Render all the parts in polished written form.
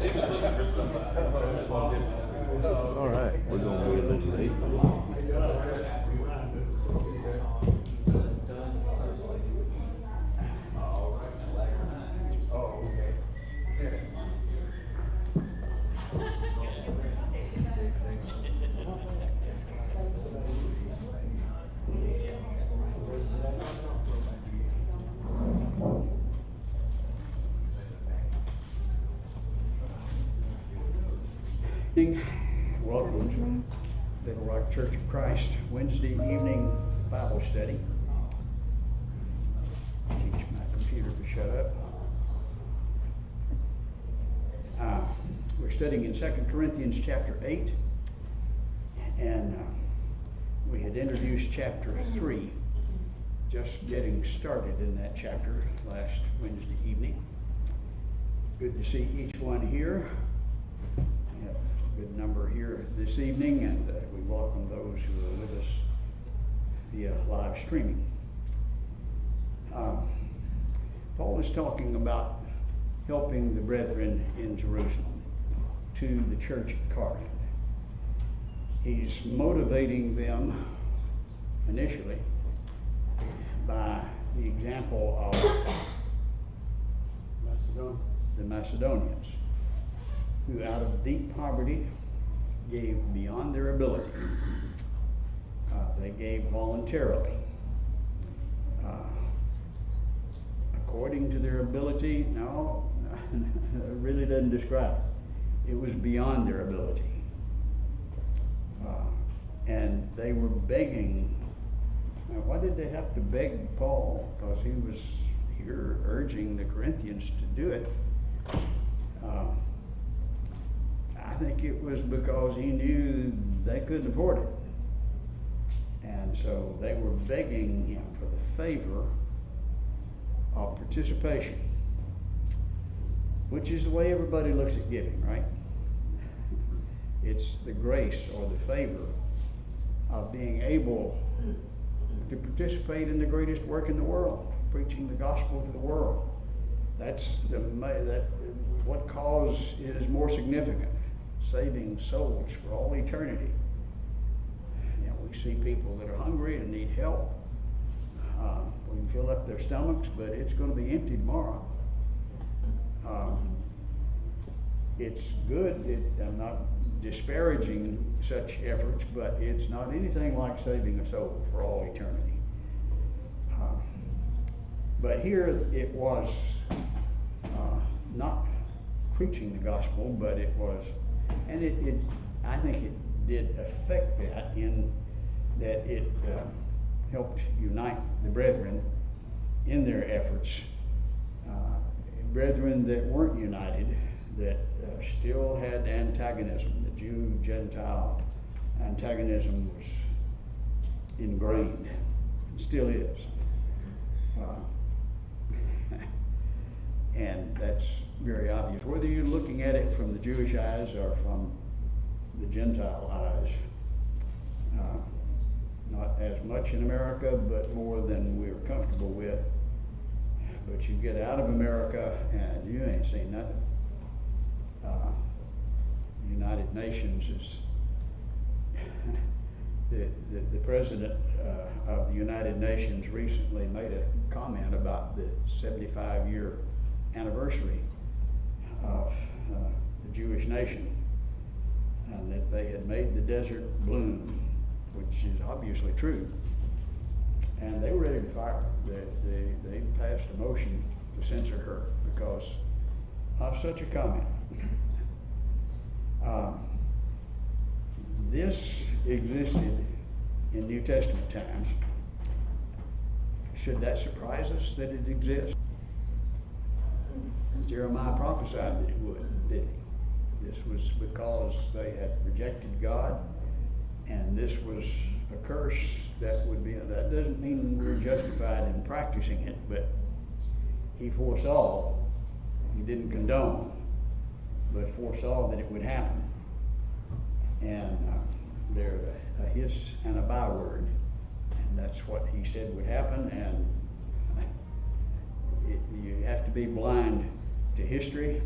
All right, we're going to go to late. Welcome to Little Rock Church of Christ Wednesday evening Bible study. Teach my computer to shut up. We're studying in 2 Corinthians chapter 8, and we had introduced chapter 3, just getting started in that chapter last Wednesday evening. Good to see each one here. We have a good number here this evening, and we welcome those who are with us via live streaming. Paul is talking about helping the brethren in Jerusalem to the church at Corinth. He's motivating them initially by the example of the Macedonians, who out of deep poverty gave beyond their ability. They gave voluntarily. According to their ability, no, it really doesn't describe it. It was beyond their ability. And they were begging. Now, why did they have to beg Paul? Because he was here urging the Corinthians to do it. I think it was because he knew they couldn't afford it. And so they were begging him for the favor of participation, which is the way everybody looks at giving, right? It's the grace or the favor of being able to participate in the greatest work in the world, preaching the gospel to the world. That's what cause is more significant, saving souls for all eternity. You know, we see people that are hungry and need help. We can fill up their stomachs, but it's going to be empty tomorrow. It's good. I'm not disparaging such efforts, but it's not anything like saving a soul for all eternity. But here it was not preaching the gospel, but it was, and I think it did affect that in that it helped unite the brethren in their efforts. Brethren that weren't united, that still had antagonism. The Jew-Gentile antagonism was ingrained, and still is. And that's very obvious, whether you're looking at it from the Jewish eyes or from the Gentile eyes. Not as much in America, but more than we're comfortable with. But you get out of America and you ain't seen nothing. United Nations is the president of the United Nations recently made a comment about the 75-year anniversary of the Jewish nation, and that they had made the desert bloom, which is obviously true. And they were ready to fire her. They passed a motion to censor her because of such a comment. This existed in New Testament times. Should that surprise us that it exists? Jeremiah prophesied that it would, didn't he? This was because they had rejected God, and this was a curse that would be. That doesn't mean we're justified in practicing it, but he foresaw, he didn't condone, but foresaw that it would happen. And there's a hiss and a byword, and that's what he said would happen. And you have to be blind to history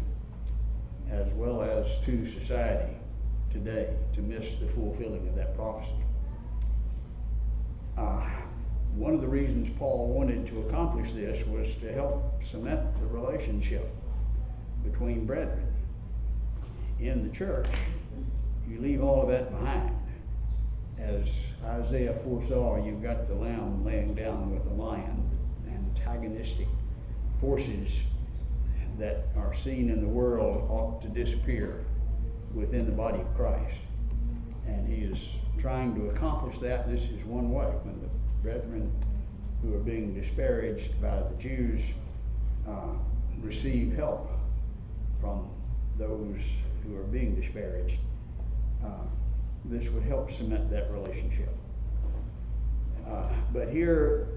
as well does to society today to miss the fulfilling of that prophecy. One of the reasons Paul wanted to accomplish this was to help cement the relationship between brethren. In the church, you leave all of that behind. As Isaiah foresaw, you've got the lamb laying down with the lion, antagonistic forces that are seen in the world ought to disappear within the body of Christ. And he is trying to accomplish that. This is one way. When the brethren who are being disparaged by the Jews receive help from those who are being disparaged, this would help cement that relationship. But here,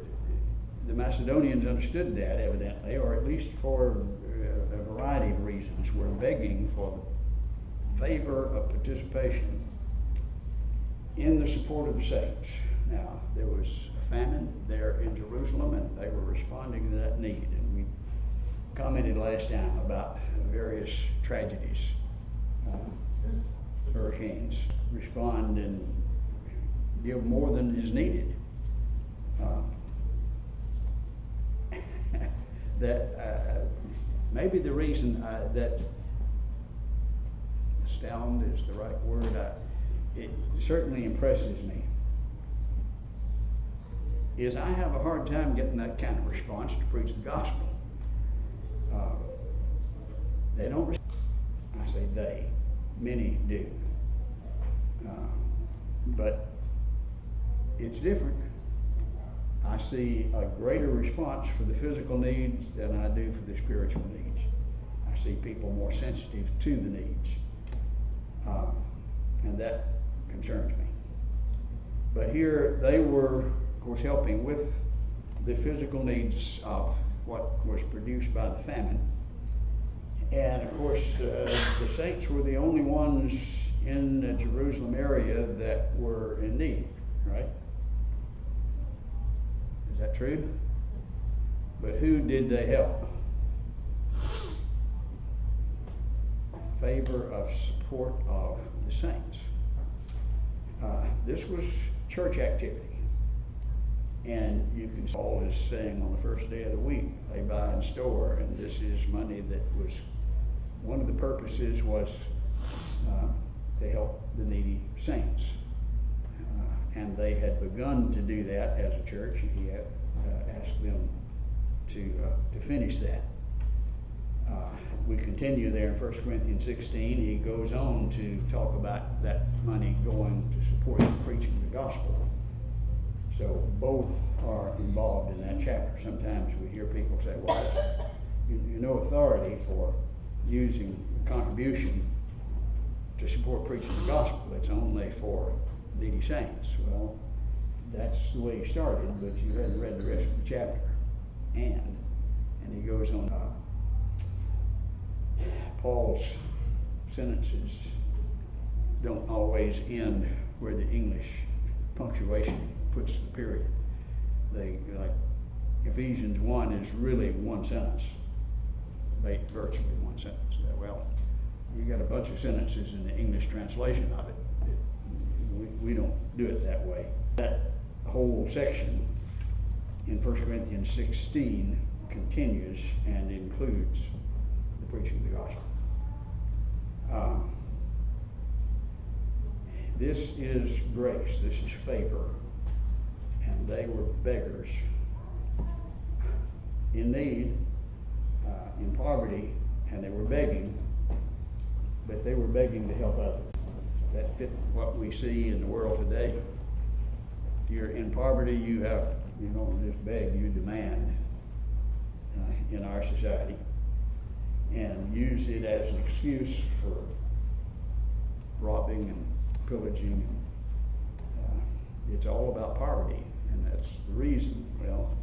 the Macedonians understood that, evidently, or at least for a variety of reasons, were begging for the favor of participation in the support of the saints. Now, there was a famine there in Jerusalem, and they were responding to that need. And we commented last time about various tragedies. Hurricanes respond and give more than is needed. Maybe the reason that astound is the right word, it certainly impresses me, is I have a hard time getting that kind of response to preach the gospel. They don't, I say they, many do. But it's different. I see a greater response for the physical needs than I do for the spiritual needs. I see people more sensitive to the needs. And that concerns me. But here they were, of course, helping with the physical needs of what was produced by the famine. And of course, the saints were the only ones in the Jerusalem area that were in need, right? Is that true? But who did they help? Favor of support of the saints. This was church activity. And you can see Paul is saying on the first day of the week, they buy and store, and this is money that was, one of the purposes was to help the needy saints. And they had begun to do that as a church, and he had asked them to finish that. We continue there in 1 Corinthians 16. He goes on to talk about that money going to support the preaching of the gospel. So both are involved in that chapter. Sometimes we hear people say, well, you know authority for using contribution to support preaching the gospel. It's only for needy saints. Well, that's the way he started, but you hadn't read the rest of the chapter. And he goes on. Paul's sentences don't always end where the English punctuation puts the period. They, like Ephesians 1 is really one sentence, virtually one sentence. Well, you got a bunch of sentences in the English translation of it. We don't do it that way. That whole section in 1 Corinthians 16 continues and includes the preaching of the gospel. This is grace, this is favor. And they were beggars in need, in poverty, and they were begging, but they were begging to help others. That fit what we see in the world today. You're in poverty, you don't just beg, you demand in our society, and use it as an excuse for robbing and pillaging. It's all about poverty, and that's the reason. Well,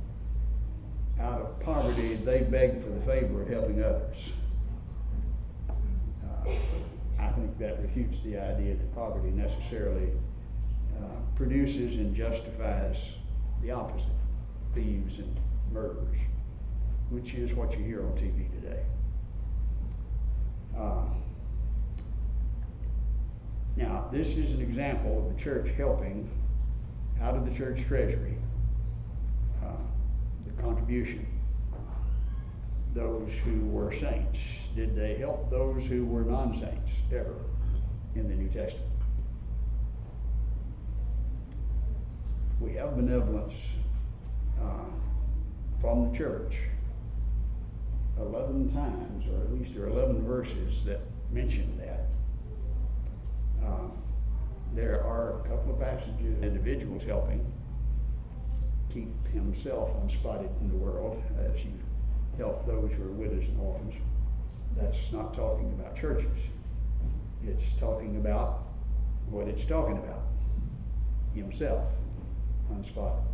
out of poverty, they beg for the favor of helping others. I think that refutes the idea that poverty necessarily produces and justifies the opposite, thieves and murderers, which is what you hear on TV today. Now, this is an example of the church helping out of the church treasury, the contribution, those who were saints. Did they help those who were non-saints ever in the New Testament? We have benevolence from the church 11 times, or at least there are 11 verses that mention that. There are a couple of passages, individuals helping keep himself unspotted in the world as you help those who are widows and orphans. That's not talking about churches. It's talking about what it's talking about, himself unspotted.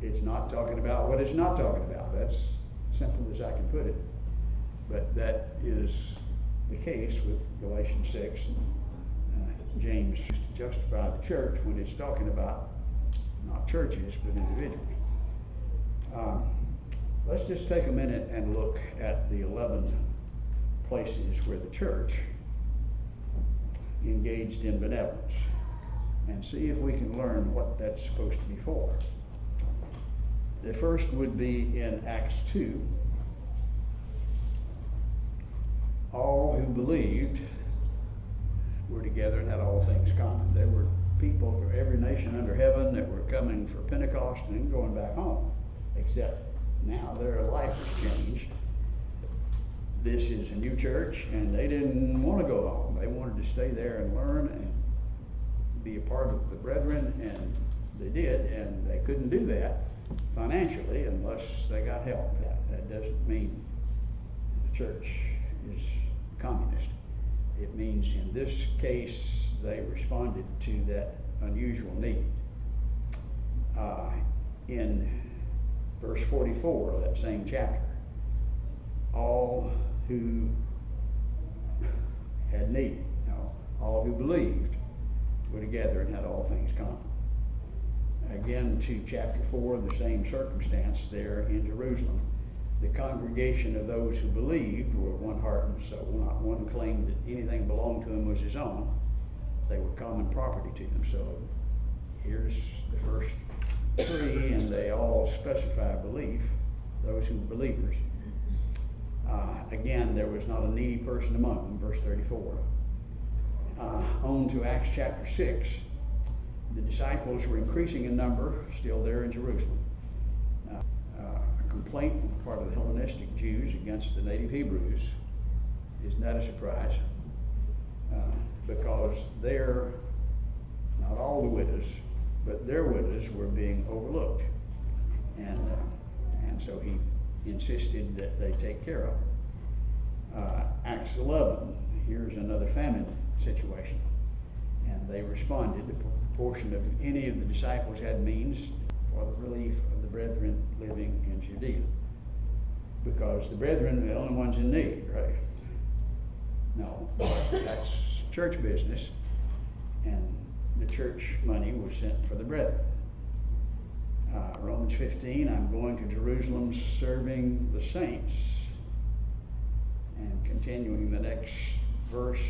It's not talking about what it's not talking about. That's simple as I can put it. But that is the case with Galatians 6 and James used to justify the church when it's talking about not churches but individuals. Let's just take a minute and look at the 11 places where the church engaged in benevolence and see if we can learn what that's supposed to be for. The first would be in Acts 2. All who believed were together and had all things common. There were people from every nation under heaven that were coming for Pentecost and then going back home, except now their life has changed. This is a new church, and they didn't want to go home. They wanted to stay there and learn and be a part of the brethren, and they did, and they couldn't do that financially unless they got help. That doesn't mean the church is communist. It means in this case they responded to that unusual need. In verse 44 of that same chapter, all who had need, all who believed were together and had all things common. Again, to chapter 4, the same circumstance there in Jerusalem. The congregation of those who believed were one heart and soul. Not one claimed that anything belonged to him was his own. They were common property to them. So here's the first three, and they all specify belief, those who were believers. Again, there was not a needy person among them, verse 34. On to Acts chapter 6. The disciples were increasing in number, still there in Jerusalem. A complaint on the part of the Hellenistic Jews against the native Hebrews is not a surprise, because they're, not all the widows, but their widows were being overlooked. And so he insisted that they take care of them. Acts 11, here's another famine situation. And they responded. The proportion of any of the disciples had means for the relief of the brethren living in Judea. Because the brethren are the only ones in need, right? No, that's church business. And the church money was sent for the brethren. Romans 15, I'm going to Jerusalem serving the saints. And continuing the next verse,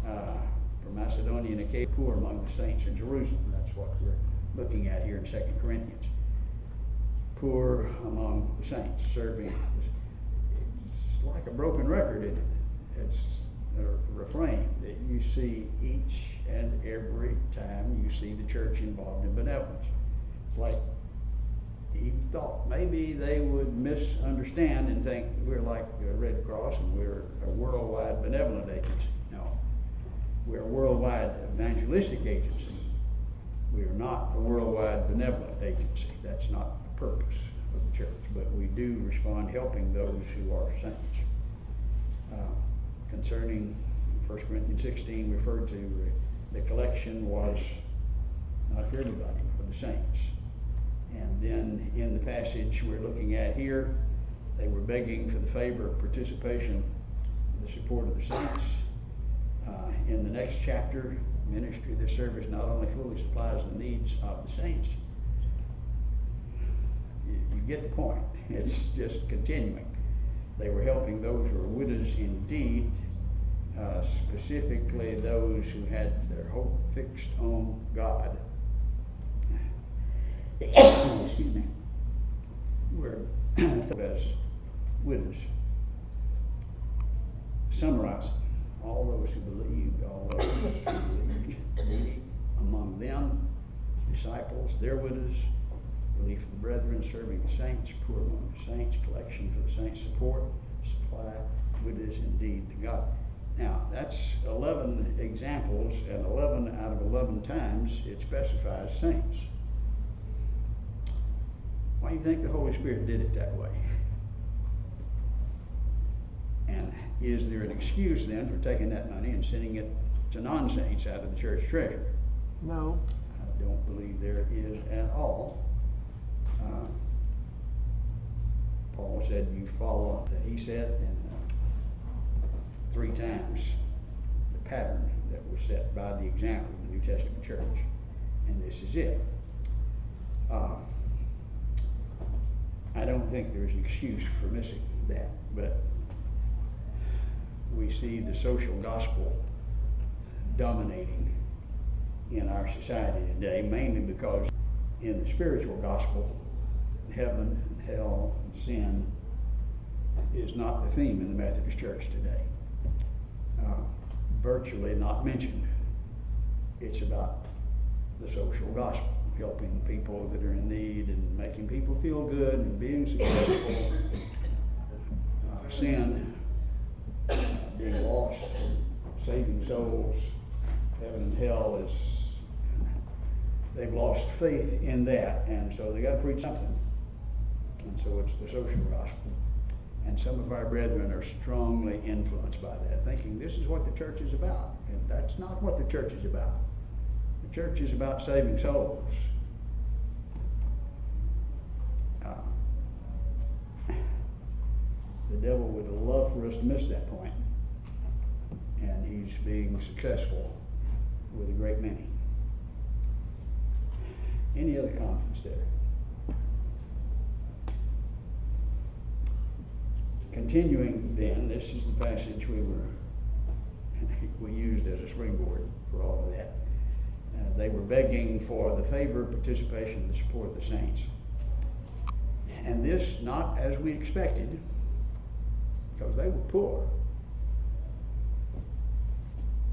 from Macedonia and Achaia, poor among the saints in Jerusalem. That's what we're looking at here in 2 Corinthians. Poor among the saints, serving. It's like a broken record, isn't it? It's a refrain that you see each and every time you see the church involved in benevolence. It's like he thought maybe they would misunderstand and think we're like the Red Cross and we're a worldwide benevolent agency. No, we're a worldwide evangelistic agency. We are not a worldwide benevolent agency. That's not the purpose of the church, but we do respond helping those who are saints. Concerning 1 Corinthians 16 referred to, the collection was not for everybody, for the saints. And then in the passage we're looking at here, they were begging for the favor of participation, the support of the saints. In the next chapter, ministry of the service not only fully supplies the needs of the saints. You get the point. It's just continuing. They were helping those who were widows indeed, specifically those who had their hope fixed on God, excuse me, were as widows. Summarizing, all those who believed, among them, disciples, their widows, relief of the brethren, serving the saints, poor among the saints, collection for the saints' support, supply, widows indeed to God. Now, that's 11 examples, and 11 out of 11 times it specifies saints. Why do you think the Holy Spirit did it that way? And is there an excuse then for taking that money and sending it to non-saints out of the church treasury? No. I don't believe there is at all. Paul said, you follow that he said, and 3 times the pattern that was set by the example of the New Testament church. And this is it. I don't think there's an excuse for missing that, but we see the social gospel dominating in our society today, mainly because in the spiritual gospel, heaven and hell and sin is not the theme in the Methodist Church today. Virtually not mentioned. It's about the social gospel, helping people that are in need and making people feel good and being successful. Sin, being lost, saving souls, heaven and hell is, they've lost faith in that, and so they got to preach something. And so it's the social gospel. And some of our brethren are strongly influenced by that, thinking this is what the church is about. And that's not what the church is about. The church is about saving souls. The devil would love for us to miss that point, and he's being successful with a great many. Any other comments there? Continuing then, this is the passage we used as a springboard for all of that. They were begging for the favor, participation, and the support of the saints. And this not as we expected, because they were poor.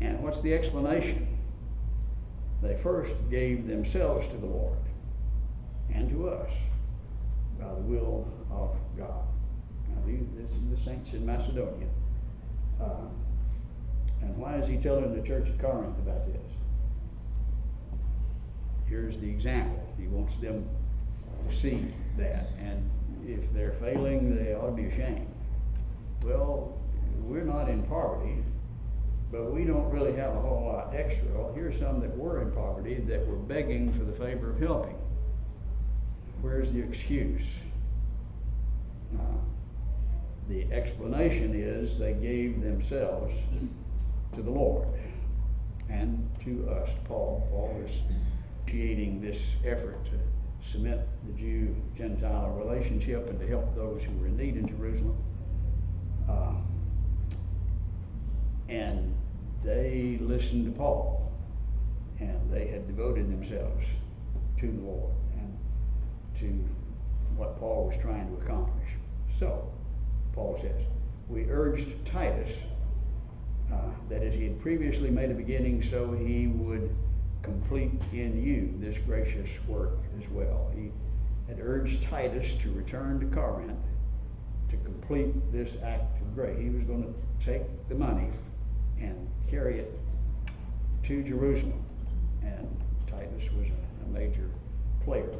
And what's the explanation? They first gave themselves to the Lord and to us by the will of God. Now, this is the saints in Macedonia. And why is he telling the church at Corinth about this? Here's the example. He wants them to see that. And if they're failing, they ought to be ashamed. Well, we're not in poverty, but we don't really have a whole lot extra. Well, here's some that were in poverty that were begging for the favor of helping. Where's the excuse? The explanation is they gave themselves to the Lord and to us. Paul is initiating this effort to cement the Jew-Gentile relationship and to help those who were in need in Jerusalem. And they listened to Paul, and they had devoted themselves to the Lord and to what Paul was trying to accomplish. So, Paul says, we urged Titus, that as he had previously made a beginning, so he would complete in you this gracious work as well. He had urged Titus to return to Corinth to complete this act of grace. He was going to take the money and carry it to Jerusalem. And Titus was a major player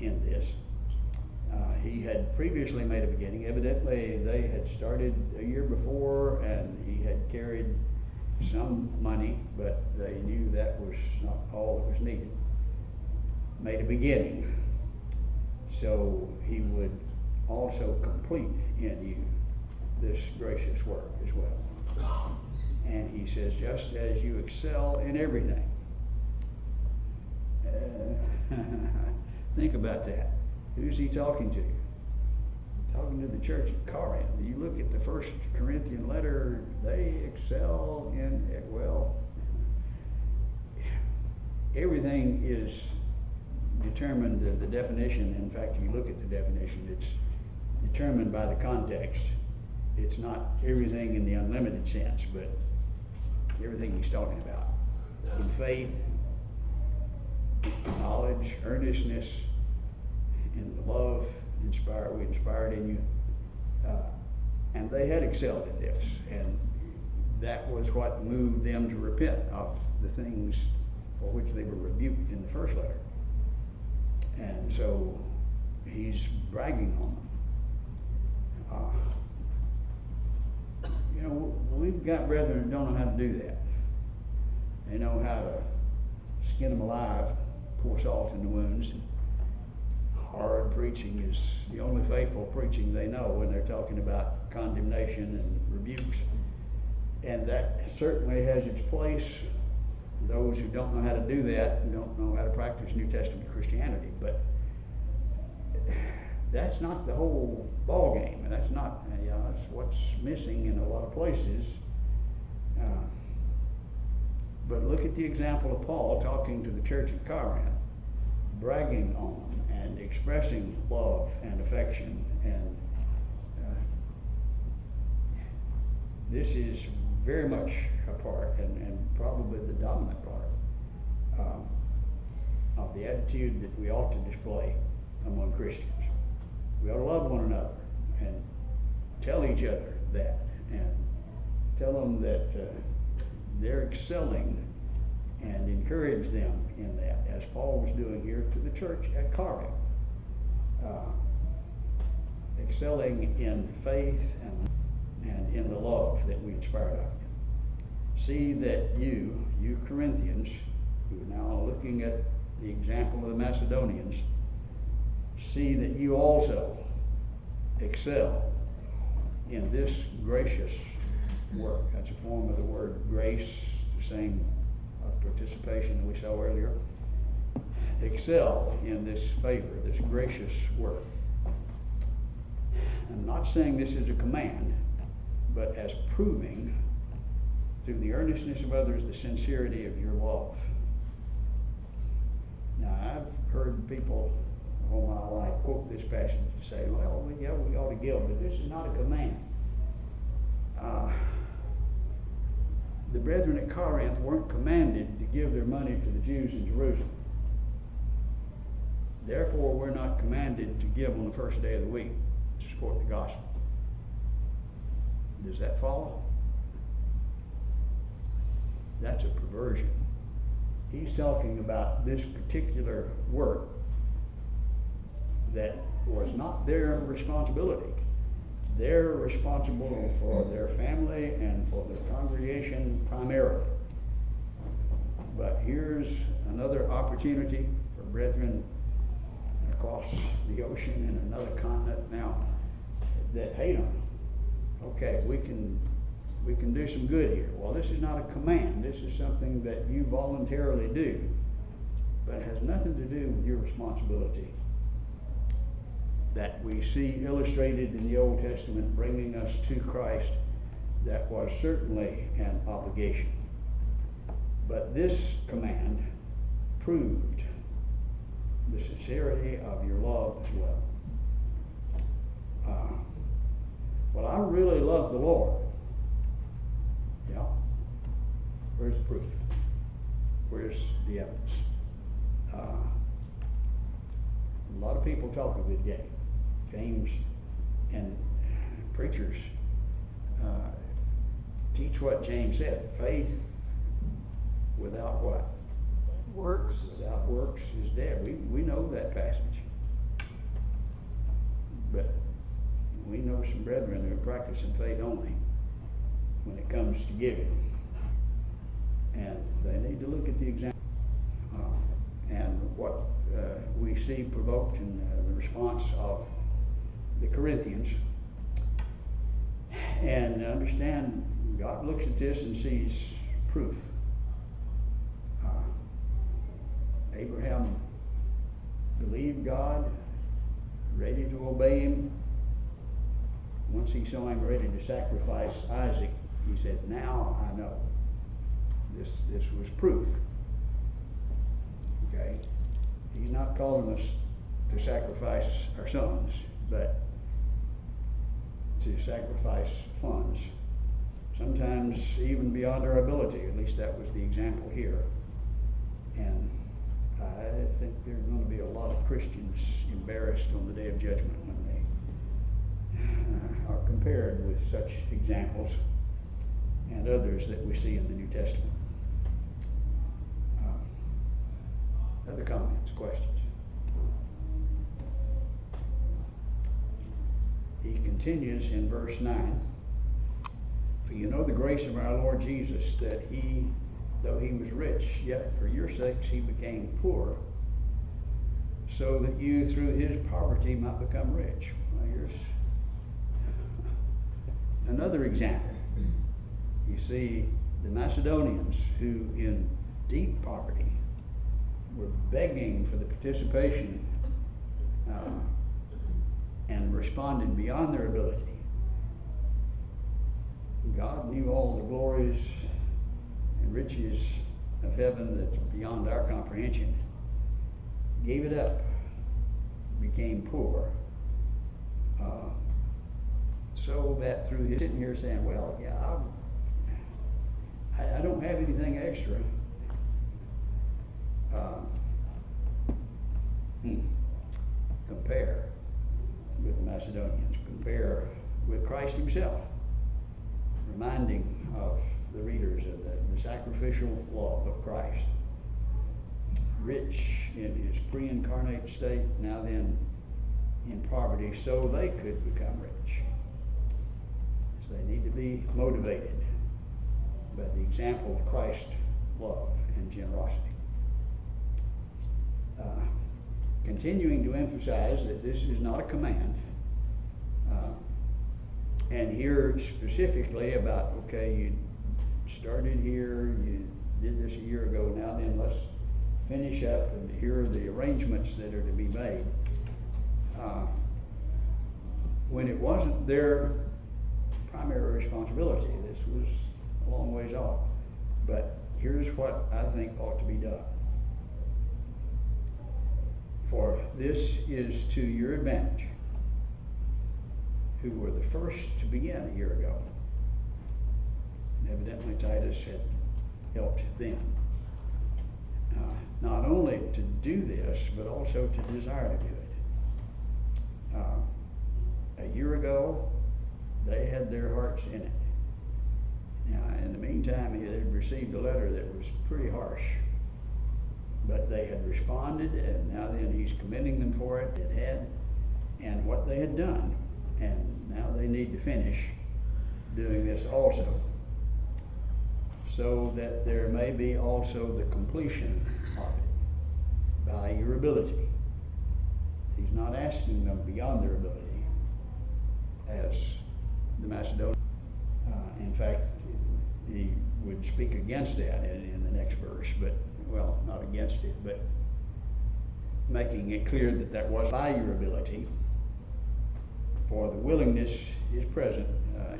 in this. He had previously made a beginning. Evidently, they had started a year before, and he had carried some money, but they knew that was not all that was needed. Made a beginning. So he would also complete in you this gracious work as well. And he says, just as you excel in everything. Think about that. Who's he talking to? Talking to the church at Corinth. You look at the first Corinthian letter, they excel in everything is determined, the definition, in fact, if you look at the definition, it's determined by the context. It's not everything in the unlimited sense, but everything he's talking about. In faith, knowledge, earnestness, in the love we inspired in you. And they had excelled in this, and that was what moved them to repent of the things for which they were rebuked in the first letter. And so he's bragging on them. You know, we've got brethren who don't know how to do that. They know how to skin them alive, pour salt in the wounds. And hard preaching is the only faithful preaching they know when they're talking about condemnation and rebukes. And that certainly has its place. Those who don't know how to do that don't know how to practice New Testament Christianity. But that's not the whole ball game, and that's not, that's what's missing in a lot of places. But look at the example of Paul talking to the church at Corinth, bragging on them and expressing love and affection. And this is very much a part, and probably the dominant part, of the attitude that we ought to display among Christians. We ought to love one another and tell each other that, and tell them that they're excelling, and encourage them in that, as Paul was doing here to the church at Corinth. Excelling in faith and in the love that we inspired of you. See that you Corinthians, who are now looking at the example of the Macedonians, see that you also excel in this gracious work. That's a form of the word grace, the same participation that we saw earlier. Excel in this favor, this gracious work. I'm not saying this is a command, but as proving through the earnestness of others the sincerity of your love. Now, I've heard people all my life quote this passage and say, well, yeah, we ought to give, but this is not a command. The brethren at Corinth weren't commanded to give their money to the Jews in Jerusalem. Therefore, we're not commanded to give on the first day of the week to support the gospel. Does that follow? That's a perversion. He's talking about this particular work that was not their responsibility. They're responsible for their family and for their congregation primarily. But here's another opportunity for brethren across the ocean in another continent now that hate them. Okay, we can do some good here. Well, this is not a command. This is something that you voluntarily do, but it has nothing to do with your responsibility that we see illustrated in the Old Testament, bringing us to Christ. That was certainly an obligation. But this command proved the sincerity of your love as well. Well, I really love the Lord. Yeah. Where's the proof? Where's the evidence? A lot of people talk a good game. James and preachers teach what James said. Faith without what? Works. Without works is dead. We know that passage. But we know some brethren who are practicing faith only when it comes to giving. And they need to look at the example. And what we see provoked in the response of the Corinthians. And understand, God looks at this and sees proof. Abraham believed God, ready to obey him. Once he saw him ready to sacrifice Isaac, he said, now I know. This was proof. He's not calling us to sacrifice our sons, but to sacrifice funds, sometimes even beyond our ability. At least that was the example here. And I think there are going to be a lot of Christians embarrassed on the day of judgment when they are compared with such examples and others that we see in the New Testament. Other comments, questions? He continues in verse 9. For you know the grace of our Lord Jesus, that he, though he was rich, yet for your sakes he became poor, so that you through his poverty might become rich. Well, here's another example. You see the Macedonians who in deep poverty were begging for the participation and responded beyond their ability. God knew all the glories and riches of heaven that's beyond our comprehension, gave it up, became poor, so that through his sitting here saying, well, yeah, I don't have anything extra. Compare with the Macedonians, compare with Christ himself, reminding of the readers of the sacrificial love of Christ. Rich in his pre-incarnate state, now then in poverty, so they could become rich. So they need to be motivated by the example of Christ's love and generosity. Continuing to emphasize that this is not a command, and here specifically about, okay, you started here, you did this a year ago, now then let's finish up, and here are the arrangements that are to be made. When it wasn't their primary responsibility, this was a long ways off, but here's what I think ought to be done. For this is to your advantage, who were the first to begin a year ago. And evidently Titus had helped them. Not only to do this, but also to desire to do it. A year ago, they had their hearts in it. Now, in the meantime, they had received a letter that was pretty harsh. But they had responded, and now then he's commending them for it. It had, and what they had done, and now they need to finish doing this also, so that there may be also the completion of it by your ability. He's not asking them beyond their ability, as the Macedonians. In fact, he would speak against that in the next verse, but, well, not against it, but making it clear that that was by your ability, for the willingness is present.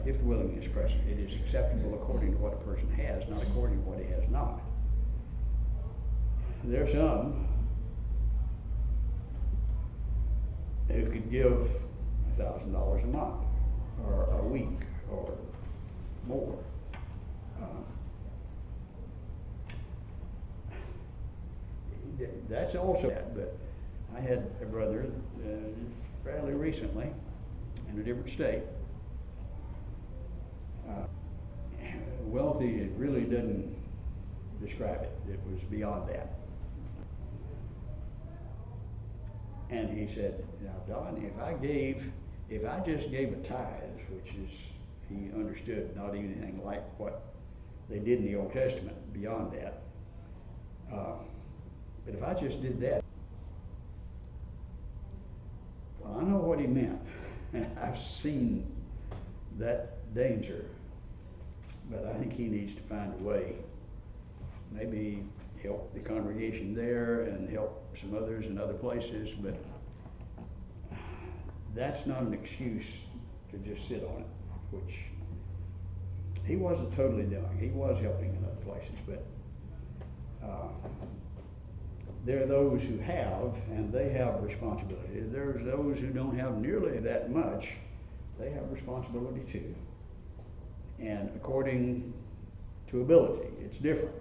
If the willingness is present, it is acceptable according to what a person has, not according to what he has not. There are some who could give $1,000 a month, or a week, or more. That's also that, but I had a brother fairly recently in a different state. Wealthy, it really doesn't describe it. It was beyond that. And he said, now Don, if I just gave a tithe, which is, he understood not anything like what they did in the Old Testament, beyond that, but if I just did that, well, I know what he meant. I've seen that danger, but I think he needs to find a way, maybe help the congregation there and help some others in other places, but that's not an excuse to just sit on it, which he wasn't totally doing. He was helping in other places, but there are those who have, and they have responsibility. There's those who don't have nearly that much. They have responsibility too. And according to ability, it's different.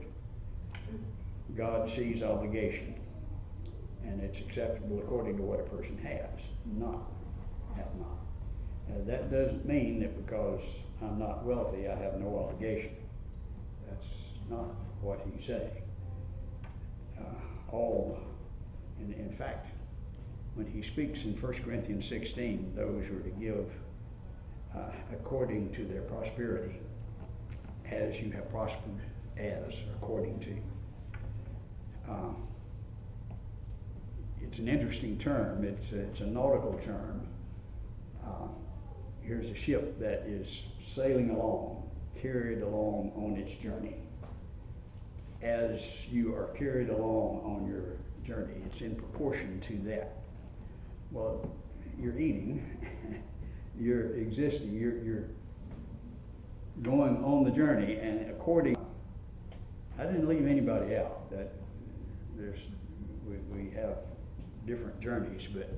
God sees obligation, and it's acceptable according to what a person has, not have not. That doesn't mean that because I'm not wealthy, I have no obligation. That's not what he's saying. And in fact, when he speaks in 1 Corinthians 16, those who are to give according to their prosperity, as you have prospered, as according to. It's an interesting term. It's a nautical term. Here's a ship that is sailing along, carried along on its journey. As you are carried along on your journey, it's in proportion to that. Well, you're eating, you're existing, you're going on the journey, and according, I didn't leave anybody out. That we have different journeys, but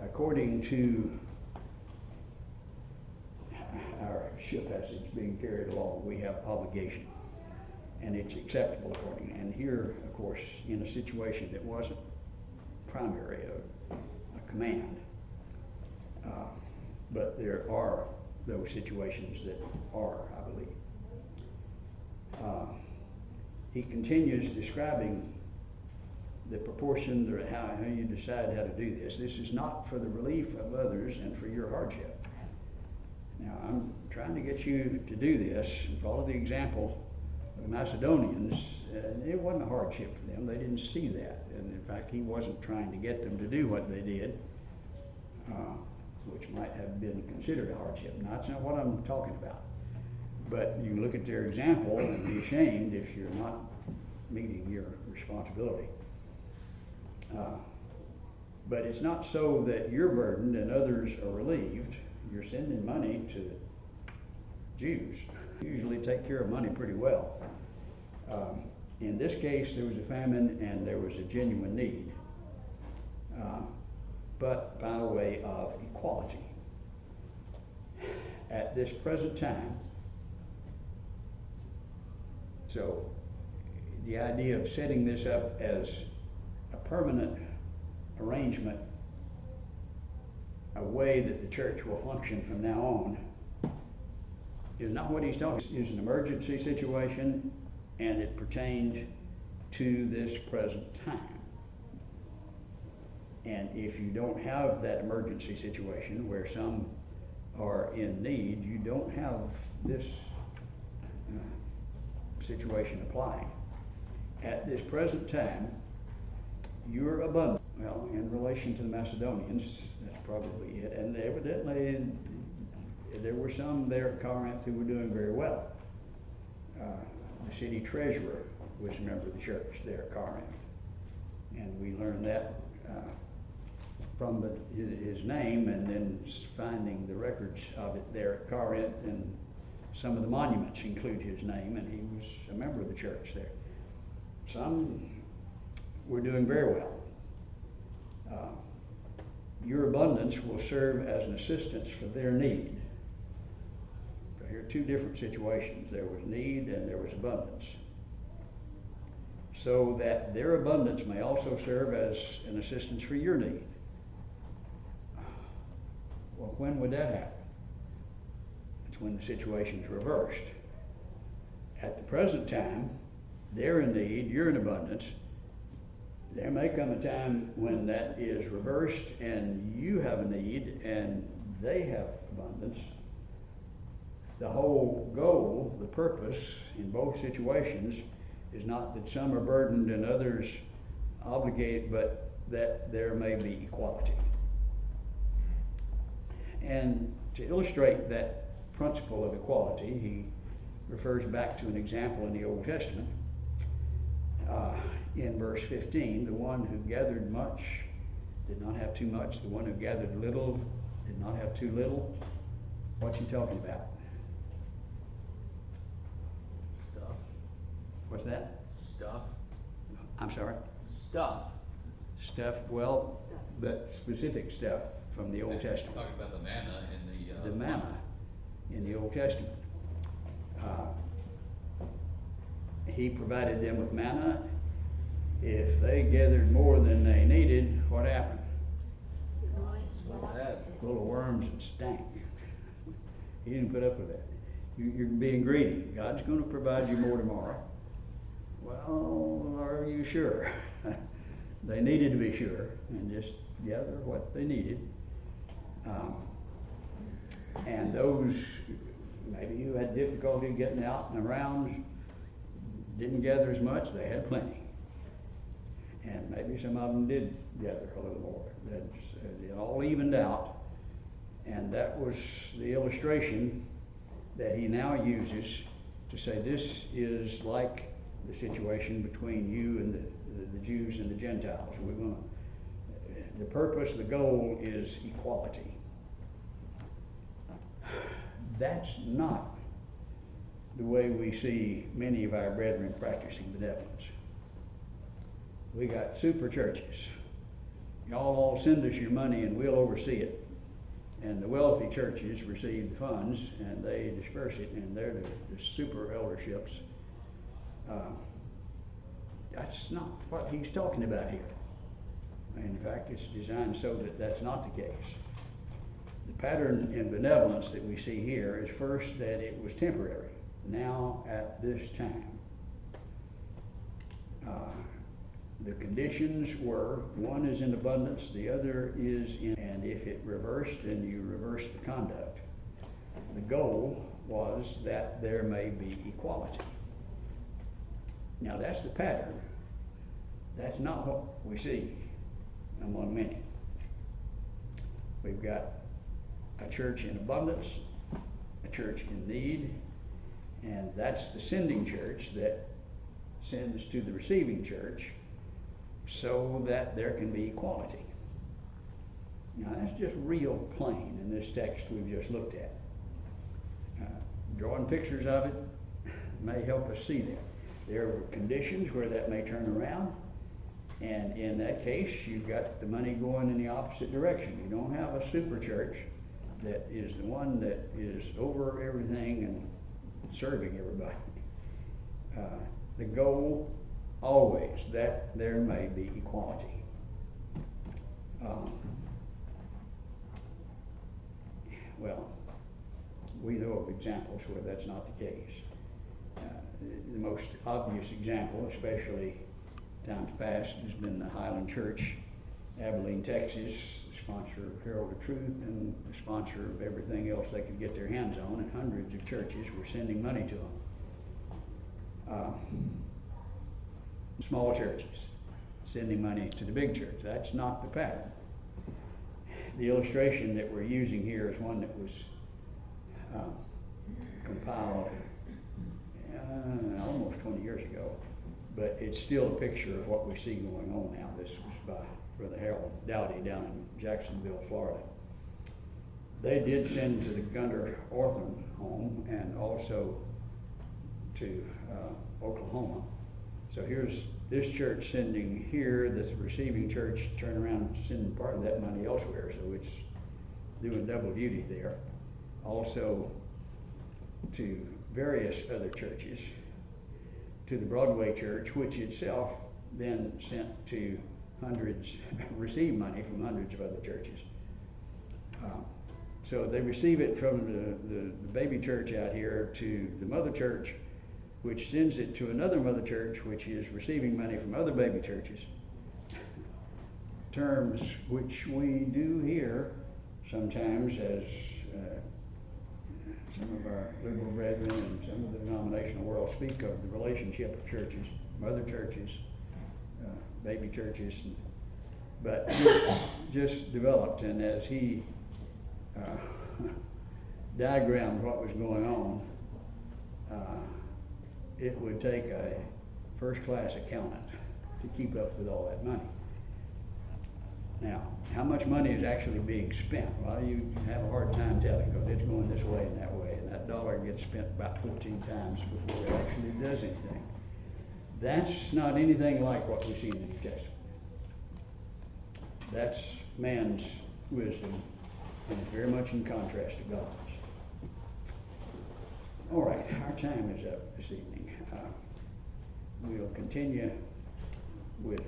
according to our ship as it's being carried along, we have obligation, and it's acceptable according. And here, of course, in a situation that wasn't primary, a command, but there are those situations that are, I believe. He continues describing the proportion, or how you decide how to do this. This is not for the relief of others and for your hardship. Now, I'm trying to get you to do this and follow the example of the Macedonians. It wasn't a hardship for them. They didn't see that. And in fact, he wasn't trying to get them to do what they did, which might have been considered a hardship. Now, that's not what I'm talking about. But you look at their example and be ashamed if you're not meeting your responsibility. But it's not so that you're burdened and others are relieved. You're sending money to Jews. Usually take care of money pretty well. In this case, there was a famine and there was a genuine need, but by way of equality. At this present time, so the idea of setting this up as a permanent arrangement, a way that the church will function from now on, is not what he's talking about. It's an emergency situation, and it pertains to this present time. And if you don't have that emergency situation where some are in need, you don't have this situation applying. At this present time, you're abundant. Well, in relation to the Macedonians, that's probably it. And evidently, there were some there at Corinth who were doing very well. The city treasurer was a member of the church there at Corinth. And we learned that from his name, and then finding the records of it there at Corinth, and some of the monuments include his name, and he was a member of the church there. Some were doing very well. Your abundance will serve as an assistance for their need. So here are two different situations. There was need and there was abundance. So that their abundance may also serve as an assistance for your need. Well, when would that happen? It's when the situation's reversed. At the present time, they're in need, you're in abundance. There may come a time when that is reversed and you have a need and they have abundance. The whole goal, the purpose in both situations is not that some are burdened and others obligated, but that there may be equality. And to illustrate that principle of equality, he refers back to an example in the Old Testament. In verse 15, the one who gathered much did not have too much. The one who gathered little did not have too little. What's he talking about? Stuff. What's that? Stuff. I'm sorry? Stuff. Stuff, well, that specific stuff from the Old Testament. Talking about the manna in The manna in the Old Testament. He provided them with manna. If they gathered more than they needed, what happened? Full of worms and stank. He didn't put up with that. You're being greedy. God's going to provide you more tomorrow. Well, are you sure? They needed to be sure and just gather what they needed. And those, maybe you had difficulty getting out and around, didn't gather as much, they had plenty. And maybe some of them did gather a little more. It all evened out. And that was the illustration that he now uses to say this is like the situation between you and the Jews and the Gentiles. The purpose, the goal is equality. That's not the way we see many of our brethren practicing benevolence. We got super churches. Y'all all send us your money and we'll oversee it. And the wealthy churches receive the funds and they disperse it, and they're the super elderships. That's not what he's talking about here. In fact, it's designed so that that's not the case. The pattern in benevolence that we see here is first that it was temporary. Now at this time. The conditions were, one is in abundance, the other is in, and if it reversed, then you reverse the conduct. The goal was that there may be equality. Now that's the pattern. That's not what we see among many. We've got a church in abundance, a church in need, and that's the sending church that sends to the receiving church so that there can be equality. Now that's just real plain in this text we've just looked at. Drawing pictures of it may help us see that. There were conditions where that may turn around, and in that case you've got the money going in the opposite direction. You don't have a super church that is the one that is over everything and serving everybody. The goal always that there may be equality. Well, we know of examples where that's not the case. The most obvious example, especially times past, has been the Highland Church, Abilene, Texas, the sponsor of Herald of Truth and the sponsor of everything else they could get their hands on, and hundreds of churches were sending money to them. Small churches sending money to the big church. That's not the pattern. The illustration that we're using here is one that was compiled almost 20 years ago, but it's still a picture of what we see going on now. This was by Brother Harold Dowdy down in Jacksonville, Florida. They did send to the Gunter Orphan Home and also to Oklahoma. So here's this church sending here, this receiving church turn around and send part of that money elsewhere, so it's doing double duty there. Also to various other churches, to the Broadway Church, which itself then sent to hundreds, received money from hundreds of other churches. So they receive it from the baby church out here to the mother church, which sends it to another mother church, which is receiving money from other baby churches. Terms which we do hear sometimes as some of our liberal brethren and some of the denominational world speak of the relationship of churches, mother churches, baby churches, but just developed. And as he diagrammed what was going on, it would take a first-class accountant to keep up with all that money. Now, how much money is actually being spent? Well, you have a hard time telling, because it's going this way and that way, and that dollar gets spent about 14 times before it actually does anything. That's not anything like what we see in the New Testament. That's man's wisdom, and it's very much in contrast to God's. All right, our time is up this evening. We'll continue with